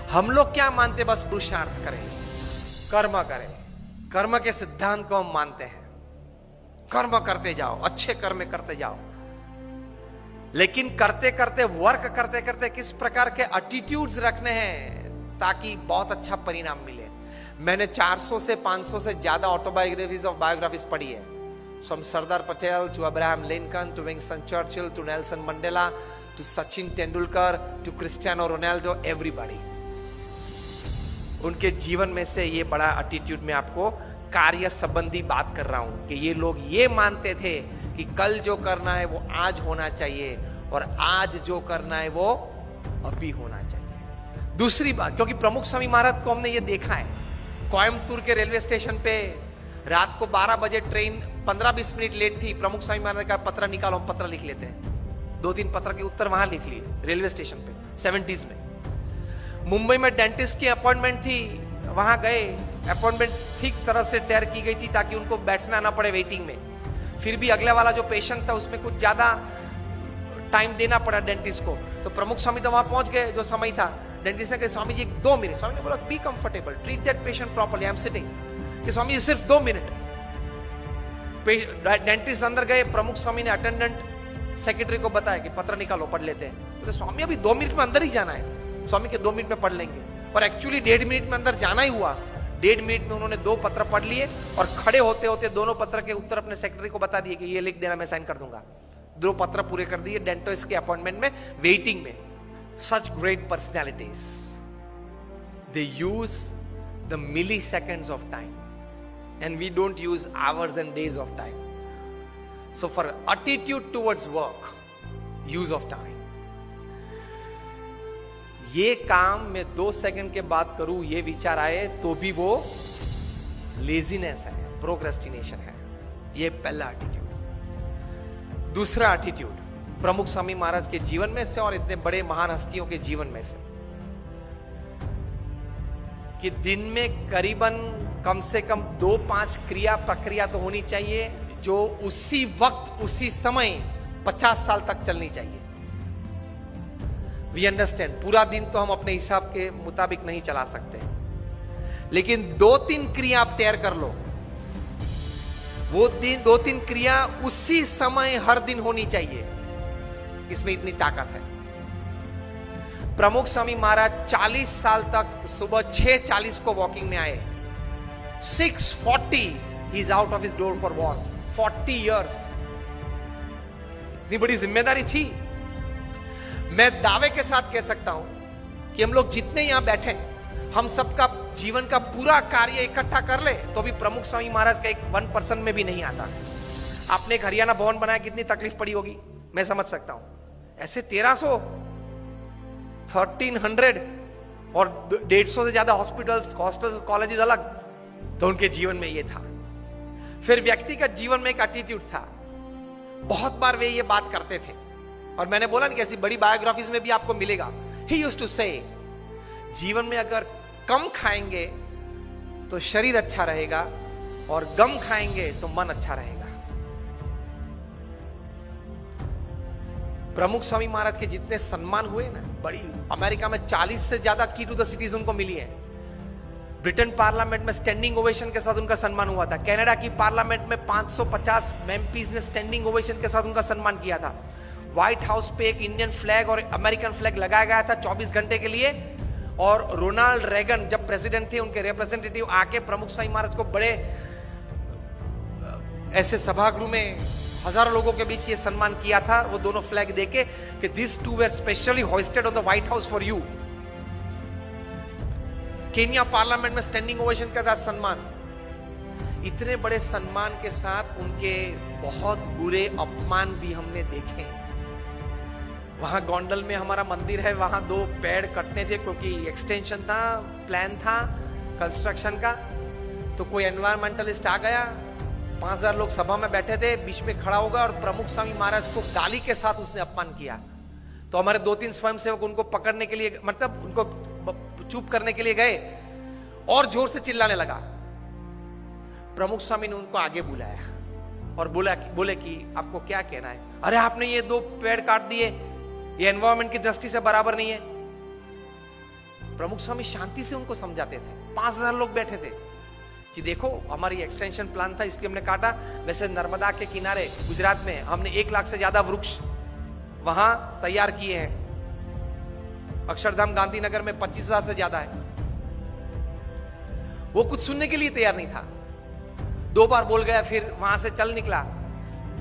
हम लोग क्या मानते, बस पुरुषार्थ करें, कर्म करें, कर्म के सिद्धांत को हम मानते हैं, कर्म करते जाओ, अच्छे कर्म करते जाओ। लेकिन करते करते, वर्क करते करते किस प्रकार के एटीट्यूड्स रखने हैं ताकि बहुत अच्छा परिणाम मिले। मैंने 400 से 500 से ज्यादा ऑटोबायोग्राफीज ऑफ बायोग्राफीज पढ़ी है, from Sardar Patel to Abraham Lincoln to Winston Churchill to Nelson Mandela to Sachin Tendulkar to Cristiano Ronaldo, everybody. उनके जीवन में से ये बड़ा एटीट्यूड में आपको कार्य संबंधी बात कर रहा हूं कि ये लोग ये मानते थे कि कल जो करना है वो आज होना चाहिए और आज जो करना है वो अभी होना चाहिए। दूसरी बात, क्योंकि प्रमुख स्वामी महाराज को हमने ये देखा है, कोयम्बतूर के रेलवे स्टेशन पे रात को 12 बजे ट्रेन 15-20 मिनट लेट थी, प्रमुख स्वामी महाराज का पत्र निकालो, हम पत्र लिख लेते हैं। 2-3 पत्र के उत्तर वहां लिख लिए रेलवे स्टेशन पे 70s में। मुंबई में डेंटिस्ट की अपॉइंटमेंट थी, वहां गए, अपॉइंटमेंट ठीक तरह से तैयार की गई थी ताकि उनको बैठना ना पड़े वेटिंग में। फिर भी अगले वाला जो पेशेंट था उसमें कुछ ज्यादा टाइम देना पड़ा डेंटिस्ट को, तो प्रमुख स्वामी तो वहां पहुंच गए जो समय था। डेंटिस्ट ने कहा स्वामी जी 2 मिनट, स्वामी ने बोला be comfortable, treat that patient properly, I am sitting. कि स्वामी जी सिर्फ 2 मिनट। डेंटिस्ट अंदर गए, प्रमुख स्वामी ने अटेंडेंट सेक्रेटरी को बताया कि पत्र निकालो, पढ़ लेते हैं। तो स्वामी अभी 2 मिनट में अंदर ही जाना है, स्वामी के 2 मिनट में पढ़ लेंगे। और एक्चुअली 1.5 मिनट में अंदर जाना ही हुआ। 1.5 मिनट में उन्होंने 2 पत्र पढ़ लिए और खड़े होते होते दोनों पत्र के उत्तर अपने सेक्रेटरी को बता दिए कि ये लिख देना, मैं साइन कर दूंगा। 2 पत्र पूरे कर दिए डेंटिस्ट के अपॉइंटमेंट में, वेटिंग में। Such great personalities, they use the milliseconds of time and we don't use hours and days of time. So for attitude towards work, use of time. ये काम मैं 2 सेकंड के बाद करूं, ये विचार आए तो भी वो लेजीनेस है, प्रोक्रेस्टिनेशन है। ये पहला एटीट्यूड। दूसरा एटीट्यूड प्रमुख स्वामी महाराज के जीवन में से और इतने बड़े महान हस्तियों के जीवन में से, कि दिन में करीबन कम से कम 2-5 क्रिया प्रक्रिया तो होनी चाहिए जो उसी वक्त उसी समय 50 साल तक चलनी चाहिए। वी अंडरस्टैंड, पूरा दिन तो हम अपने हिसाब के मुताबिक नहीं चला सकते, लेकिन 2-3 क्रिया आप तैयार कर लो। वो दिन 2-3 क्रिया उसी समय हर दिन होनी चाहिए, इसमें इतनी ताकत है। प्रमुख स्वामी महाराज 40 साल तक सुबह 6:40 को वॉकिंग में आए। 6:40 he is out of his door for walk. 40 years, इतनी बड़ी जिम्मेदारी थी। मैं दावे के साथ कह सकता हूं कि हम लोग जितने यहां बैठे, हम सबका जीवन का पूरा कार्य इकट्ठा कर ले तो भी प्रमुख स्वामी महाराज का एक 1% में भी नहीं आता। आपने एक हरियाणा भवन बनाया, कितनी तकलीफ पड़ी होगी, मैं समझ सकता हूं। ऐसे 1300, 1300 और 150 से ज्यादा हॉस्पिटल्स, कॉलेजेस अलग, तो उनके जीवन में ये था। फिर व्यक्तिगत जीवन में एक एटीट्यूड था। बहुत बार वे ये बात करते थे और मैंने बोला ना कि ऐसी बड़ी बायोग्राफीज में भी आपको मिलेगा। ही यूज्ड टू से, जीवन में अगर कम खाएंगे तो शरीर अच्छा रहेगा और गम खाएंगे तो मन अच्छा रहेगा। प्रमुख स्वामी महाराज के जितने सम्मान हुए ना, बड़ी अमेरिका में 40 से ज्यादा की टू द सिटीज उनको मिली है। ब्रिटेन पार्लियामेंट में स्टैंडिंग ओवेशन के साथ उनका सम्मान हुआ था। कनाडा की पार्लियामेंट में 550 एमपीज ने स्टैंडिंग ओवेशन के साथ उनका सम्मान किया था। व्हाइट हाउस पे एक इंडियन फ्लैग और अमेरिकन फ्लैग लगाया गया था 24 घंटे के लिए। और रोनाल्ड रेगन जब प्रेसिडेंट थे, उनके रिप्रेजेंटेटिव आके प्रमुख स्वामी महाराज को बड़े ऐसे सभागृह में हजारों लोगों के बीच ये सम्मान किया था, वो दोनों फ्लैग देके कि this two were specially hosted on the White House for you. Kenya parliament में स्टैंडिंग ओवेशन का था सम्मान। इतने बड़े सम्मान के साथ उनके बहुत बुरे अपमान भी हमने देखे। वहां गोंडल में हमारा मंदिर है, वहां 2 पेड़ कटने थे क्योंकि एक्सटेंशन था, प्लान था कंस्ट्रक्शन का। तो कोई एनवायरमेंटलिस्ट आ गया, 5000 लोग सभा में बैठे थे, बीच में खड़ा होगा और प्रमुख स्वामी महाराज को गाली के साथ उसने अपमान किया। तो हमारे 2-3 स्वयंसेवक उनको पकड़ने के लिए, मतलब उनको चुप करने के लिए गए और जोर से चिल्लाने लगा। प्रमुख स्वामी ने उनको आगे बुलाया और बोले कि आपको क्या कहना है। अरे आपने ये 2 पेड़ काट दिए, ये एनवायरमेंट की दृष्टि से बराबर नहीं है। प्रमुख स्वामी शांति से उनको समझाते थे। 5000 लोग बैठे थे कि देखो हमारी एक्सटेंशन प्लान था इसलिए हमने काटा। वैसे नर्मदा के किनारे गुजरात में हमने 1 लाख से ज्यादा वृक्ष वहां तैयार किए हैं। अक्षरधाम गांधीनगर में 25,000 से ज्यादा है। वो कुछ सुनने के लिए तैयार नहीं था। 2 बार बोल गया, फिर वहां से चल निकला।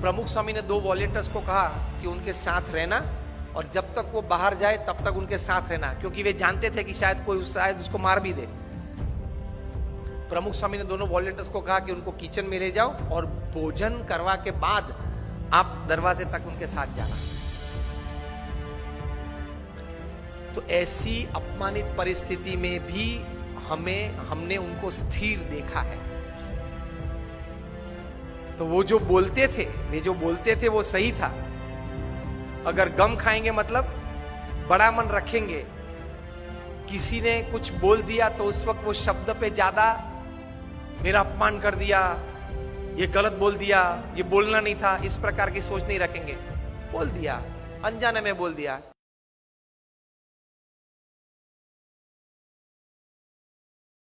प्रमुख स्वामी ने 2 वॉलंटियर्स को कहा कि उनके साथ रहना और जब तक वो बाहर जाए तब तक उनके साथ रहना, क्योंकि वे जानते थे कि शायद उसको मार भी दे। प्रमुख स्वामी ने दोनों वॉलंटियर्स को कहा कि उनको किचन में ले जाओ और भोजन करवा के बाद आप दरवाजे तक उनके साथ जाना। तो ऐसी अपमानित परिस्थिति में भी हमने उनको स्थिर देखा है। तो वो जो बोलते थे वो सही था। अगर गम खाएंगे मतलब बड़ा मन रखेंगे। किसी ने कुछ बोल दिया तो उस वक्त वो शब्द पे ज्यादा मेरा अपमान कर दिया, ये गलत बोल दिया, ये बोलना नहीं था, इस प्रकार की सोच नहीं रखेंगे। बोल दिया, अनजाने में बोल दिया।